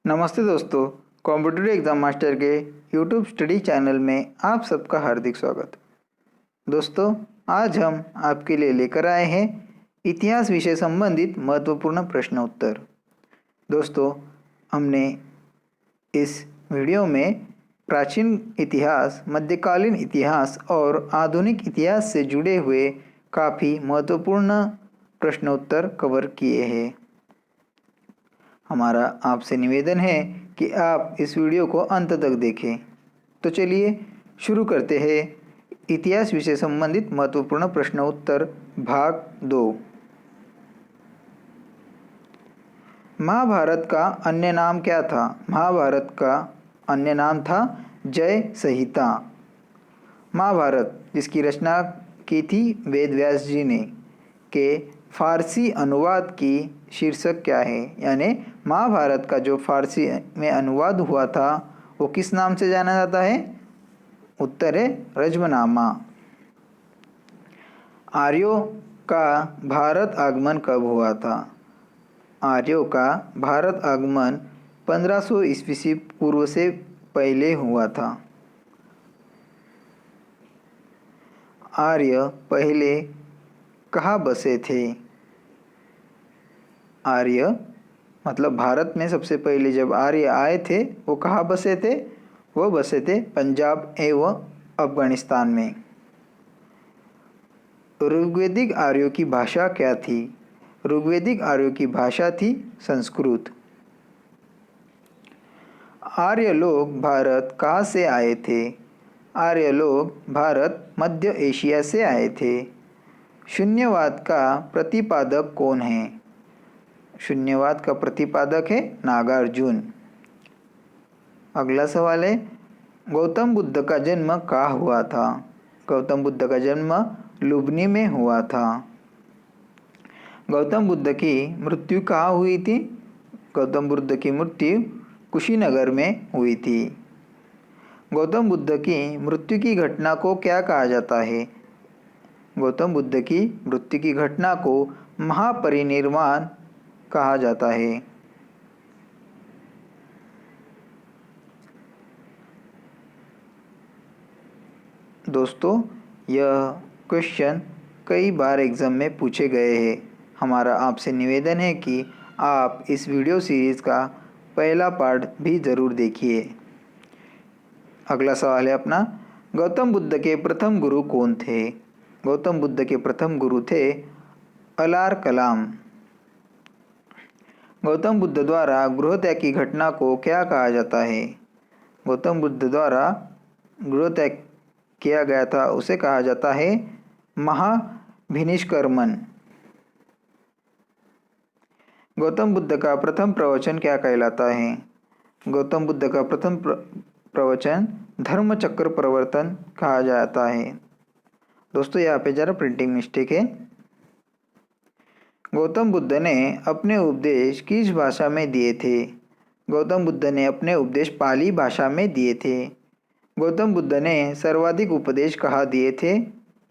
नमस्ते दोस्तों, competitive exam master के यूट्यूब स्टडी चैनल में आप सबका हार्दिक स्वागत। दोस्तों, आज हम आपके लिए लेकर आए हैं इतिहास विषय संबंधित महत्वपूर्ण प्रश्न उत्तर। दोस्तों, हमने इस वीडियो में प्राचीन इतिहास, मध्यकालीन इतिहास और आधुनिक इतिहास से जुड़े हुए काफ़ी महत्वपूर्ण प्रश्न उत्तर कवर किए हैं। हमारा आपसे निवेदन है कि आप इस वीडियो को अंत तक देखें। तो चलिए शुरू करते हैं इतिहास विषय संबंधित महत्वपूर्ण प्रश्न उत्तर भाग 2। महाभारत का अन्य नाम क्या था? महाभारत का अन्य नाम था जय संहिता। महाभारत जिसकी रचना की थी वेद व्यास जी ने, के फारसी अनुवाद की शीर्षक क्या है? यानी महाभारत का जो फारसी में अनुवाद हुआ था वो किस नाम से जाना जाता है? उत्तर है रज्मनामा। आर्यों का भारत आगमन कब हुआ था? आर्यों का भारत आगमन 1500 ईस्वी पूर्व से पहले हुआ था। आर्य पहले कहाँ बसे थे? आर्य मतलब भारत में सबसे पहले जब आर्य आए थे वो कहाँ बसे थे? वो बसे थे पंजाब एवं अफगानिस्तान में। ऋग्वैदिक आर्यों की भाषा क्या थी? ऋग्वैदिक आर्यों की भाषा थी संस्कृत। आर्य लोग भारत कहाँ से आए थे? आर्य लोग भारत मध्य एशिया से आए थे। शून्यवाद का प्रतिपादक कौन है? शून्यवाद का प्रतिपादक है नागार्जुन। अगला सवाल है, गौतम बुद्ध का जन्म कहाँ हुआ था? गौतम बुद्ध का जन्म लुबनी में हुआ था। गौतम बुद्ध की मृत्यु कहाँ हुई थी? गौतम बुद्ध की मृत्यु कुशीनगर में हुई थी। गौतम बुद्ध की मृत्यु की घटना को क्या कहा जाता है? गौतम बुद्ध की मृत्यु की घटना को महापरिनिर्वाण कहा जाता है। दोस्तों, यह क्वेश्चन कई बार एग्ज़ाम में पूछे गए हैं। हमारा आपसे निवेदन है कि आप इस वीडियो सीरीज़ का पहला पार्ट भी ज़रूर देखिए। अगला सवाल है अपना, गौतम बुद्ध के प्रथम गुरु कौन थे? गौतम बुद्ध के प्रथम गुरु थे अलार कलाम। गौतम बुद्ध द्वारा गृहत्याग की घटना को क्या कहा जाता है? गौतम बुद्ध द्वारा गृहत्याग किया गया था उसे कहा जाता है महाभिनिष्क्रमण। गौतम बुद्ध का प्रथम प्रवचन क्या कहलाता है? गौतम बुद्ध का प्रथम प्रवचन धर्मचक्र प्रवर्तन कहा जाता है। दोस्तों, यहाँ पे जरा प्रिंटिंग मिस्टेक है। गौतम बुद्ध ने अपने उपदेश किस भाषा में दिए थे? गौतम बुद्ध ने अपने उपदेश पाली भाषा में दिए थे। गौतम बुद्ध ने सर्वाधिक उपदेश कहाँ दिए थे?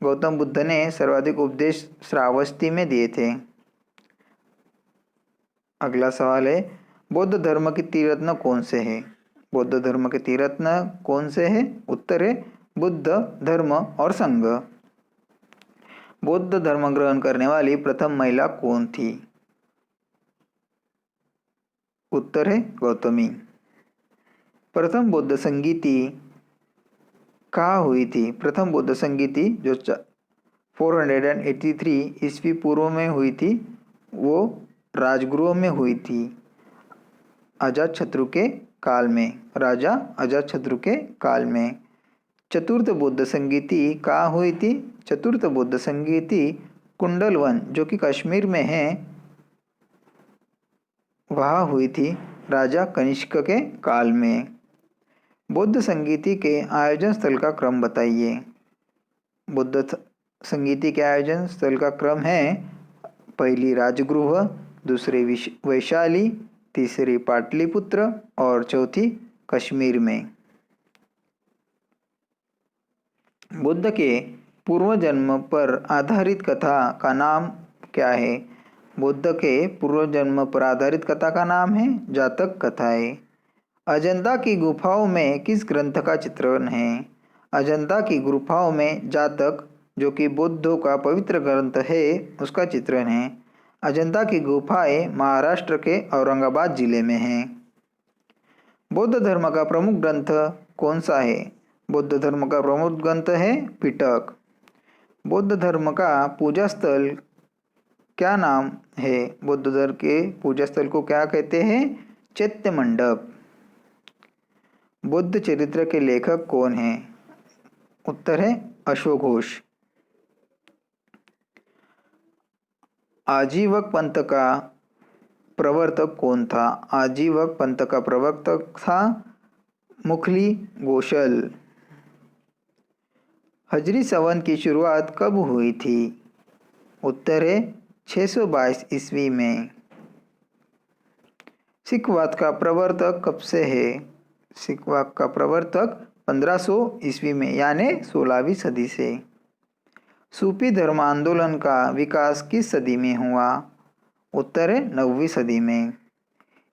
गौतम बुद्ध ने सर्वाधिक उपदेश श्रावस्ती में दिए थे। अगला सवाल है, बौद्ध धर्म के तीर्थरत्न कौन से हैं? बौद्ध धर्म के तीर्थरत्न कौन से हैं? उत्तर है बुद्ध, धर्म और संघ। बौद्ध धर्म ग्रहण करने वाली प्रथम महिला कौन थी? उत्तर है गौतमी। प्रथम बौद्ध संगीति कहाँ हुई थी? प्रथम बौद्ध संगीति जो 483 ईस्वी पूर्व में हुई थी वो राजगृह में हुई थी, अजातशत्रु के काल में, राजा अजातशत्रु के काल में। चतुर्थ बौद्ध संगीति कहाँ हुई थी? चतुर्थ बौद्ध संगीति कुंडलवन जो कि कश्मीर में है वहाँ हुई थी, राजा कनिष्क के काल में। बौद्ध संगीति के आयोजन स्थल का क्रम बताइए। बौद्ध संगीति के आयोजन स्थल का क्रम है पहली राजगृह, दूसरी वैशाली, तीसरी पाटलिपुत्र और चौथी कश्मीर में। बुद्ध के पूर्व जन्म पर आधारित कथा का नाम क्या है? बुद्ध के पूर्व जन्म पर आधारित कथा का नाम है जातक कथाएं। अजंता की गुफाओं में किस ग्रंथ का चित्रण है? अजंता की गुफाओं में जातक, जो कि बुद्धों का पवित्र ग्रंथ है, उसका चित्रण है। अजंता की गुफाएं महाराष्ट्र के औरंगाबाद जिले में हैं। बौद्ध धर्म का प्रमुख ग्रंथ कौन सा है? बौद्ध धर्म का प्रमुख ग्रंथ है पिटक। बौद्ध धर्म का पूजा स्थल क्या नाम है? बौद्ध धर्म के पूजा स्थल को क्या कहते हैं? चैत्य मंडप। बुद्ध चरित्र के लेखक कौन हैं? उत्तर है अशोक घोष। आजीवक पंथ का प्रवर्तक कौन था? आजीवक पंथ का प्रवर्तक था मुखली गोसल। हजरी संवत की शुरुआत कब हुई थी? उत्तर है 622 ईस्वी में। सिखवाद का प्रवर्तक कब से है? सिखवाद का प्रवर्तक 1500 ईस्वी में, यानी 16वीं सदी से। सूफी धर्म आंदोलन का विकास किस सदी में हुआ? उत्तर है 9वीं सदी में।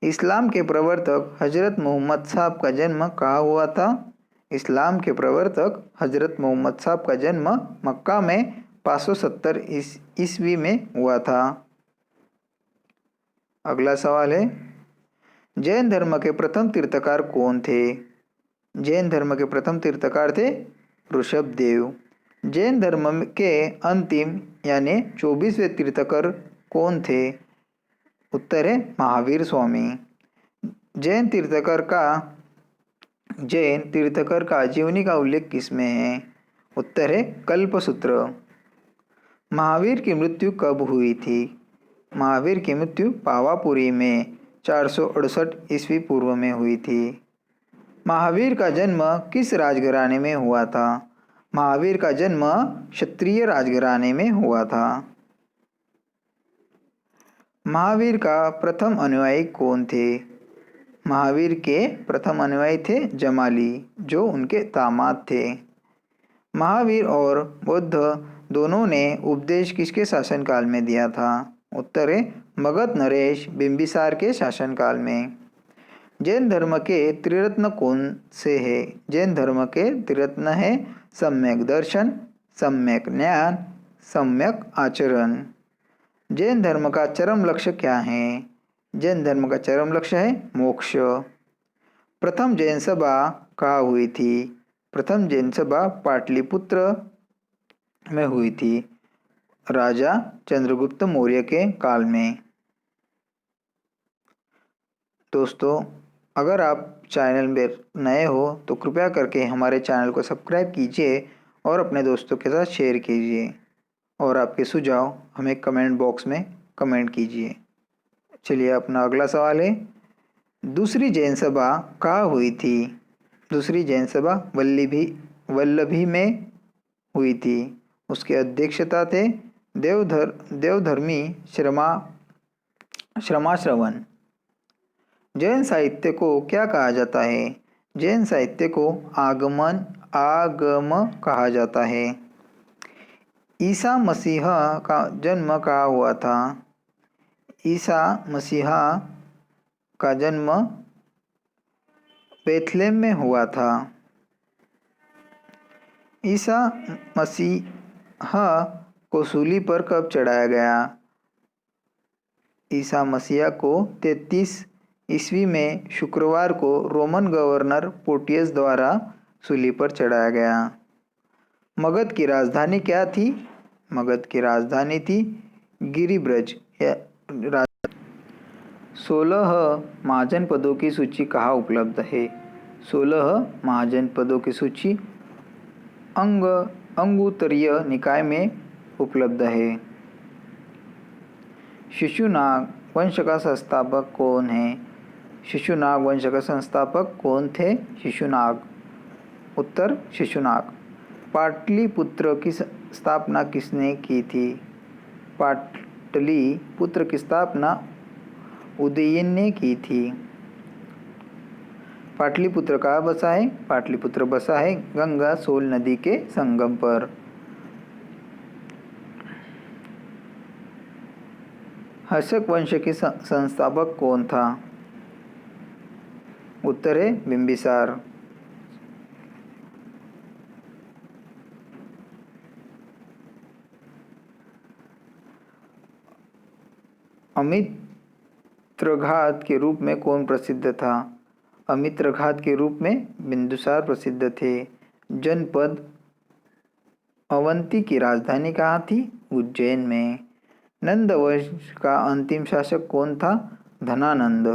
इस्लाम के प्रवर्तक हजरत मोहम्मद साहब का जन्म कहाँ हुआ था? इस्लाम के प्रवर्तक हजरत मोहम्मद साहब का जन्म मक्का में 570 ईस्वी में हुआ था। अगला सवाल है, जैन धर्म के प्रथम तीर्थकार कौन थे? जैन धर्म के प्रथम तीर्थकार थे ऋषभदेव। जैन धर्म के अंतिम यानी 24वें तीर्थकर कौन थे? उत्तर है महावीर स्वामी। जैन तीर्थकर का जीवनी का उल्लेख किसमें है? उत्तर है कल्पसूत्र। महावीर की मृत्यु कब हुई थी? महावीर की मृत्यु पावापुरी में 468 ईस्वी पूर्व में हुई थी। महावीर का जन्म किस राजघराने में हुआ था? महावीर का जन्म क्षत्रिय राजघराने में हुआ था। महावीर का प्रथम अनुयायी कौन थे? महावीर के प्रथम अनुयायी थे जमाली, जो उनके दामाद थे। महावीर और बुद्ध दोनों ने उपदेश किसके शासनकाल में दिया था? उत्तर है मगध नरेश बिंबिसार के शासनकाल में। जैन धर्म के त्रिरत्न कौन से है? जैन धर्म के त्रिरत्न है सम्यक दर्शन, सम्यक ज्ञान, सम्यक आचरण। जैन धर्म का चरम लक्ष्य क्या है? जैन धर्म का चरम लक्ष्य है मोक्ष। प्रथम जैन सभा कहाँ हुई थी? प्रथम जैन सभा पाटलिपुत्र में हुई थी, राजा चंद्रगुप्त मौर्य के काल में। दोस्तों, अगर आप चैनल में नए हो तो कृपया करके हमारे चैनल को सब्सक्राइब कीजिए और अपने दोस्तों के साथ शेयर कीजिए, और आपके सुझाव हमें कमेंट बॉक्स में कमेंट कीजिए। चलिए, अपना अगला सवाल है, दूसरी जैन सभा कहाँ हुई थी? दूसरी जैन सभा वल्लभी में हुई थी। उसके अध्यक्षता थे देवधर्मी श्रमाश्रवण। जैन साहित्य को क्या कहा जाता है? जैन साहित्य को आगम कहा जाता है। ईसा मसीह का जन्म कहाँ हुआ था? ईसा मसीह का जन्म बेथलेम में हुआ था। ईसा मसीह को सूली पर कब चढ़ाया गया? ईसा मसीह को 33 ईस्वी में शुक्रवार को रोमन गवर्नर पोर्टियस द्वारा सूली पर चढ़ाया गया। मगध की राजधानी क्या थी? मगध की राजधानी थी गिरिब्रज। 16 महाजनपदों की सूची कहाँ उपलब्ध है? 16 महाजनपदों की सूची अंगुत्तरीय निकाय में उपलब्ध है। शिशुनाग वंश का संस्थापक कौन है? शिशुनाग वंश का संस्थापक कौन थे? शिशुनाग। उत्तर शिशुनाग। पाटलिपुत्र की स्थापना किसने की थी? पाटलिपुत्र की स्थापना उदयन ने की थी। पाटलिपुत्र कहाँ बसा है? पाटलिपुत्र बसा है गंगा सोल नदी के संगम पर। अशोक वंश के संस्थापक कौन था? उत्तर है बिंबिसार। अमित्रघात के रूप में कौन प्रसिद्ध था? अमित्रघात के रूप में बिंदुसार प्रसिद्ध थे। जनपद अवंती की राजधानी कहाँ थी? उज्जैन में। नंद वंश का अंतिम शासक कौन था? धनानंद।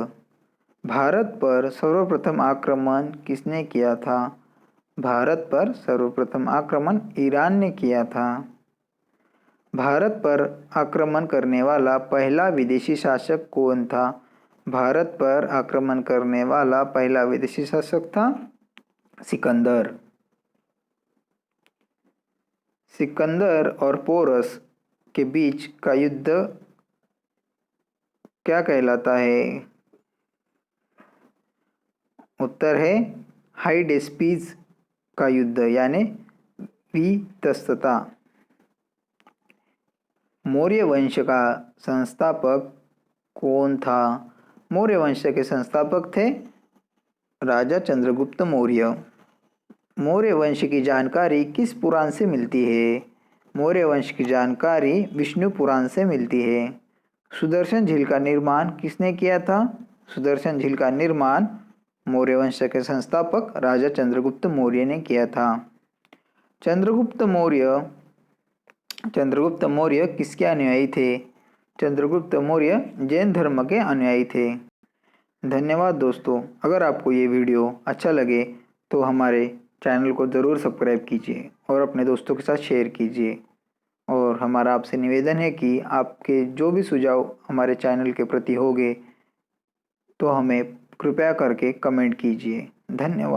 भारत पर सर्वप्रथम आक्रमण किसने किया था? भारत पर सर्वप्रथम आक्रमण ईरान ने किया था। भारत पर आक्रमण करने वाला पहला विदेशी शासक कौन था? भारत पर आक्रमण करने वाला पहला विदेशी शासक था सिकंदर। सिकंदर और पोरस के बीच का युद्ध क्या कहलाता है? उत्तर है हाइडेस्पीज का युद्ध यानी वितस्तता। मौर्य वंश का संस्थापक कौन था? मौर्य वंश के संस्थापक थे राजा चंद्रगुप्त मौर्य। मौर्य वंश की जानकारी किस पुराण से मिलती है? मौर्य वंश की जानकारी विष्णु पुराण से मिलती है। सुदर्शन झील का निर्माण किसने किया था? सुदर्शन झील का निर्माण मौर्य वंश के संस्थापक राजा चंद्रगुप्त मौर्य ने किया था। चंद्रगुप्त मौर्य किसके अनुयायी थे? चंद्रगुप्त मौर्य जैन धर्म के अनुयायी थे। धन्यवाद दोस्तों। अगर आपको ये वीडियो अच्छा लगे तो हमारे चैनल को ज़रूर सब्सक्राइब कीजिए और अपने दोस्तों के साथ शेयर कीजिए। और हमारा आपसे निवेदन है कि आपके जो भी सुझाव हमारे चैनल के प्रति होंगे तो हमें कृपया करके कमेंट कीजिए। धन्यवाद।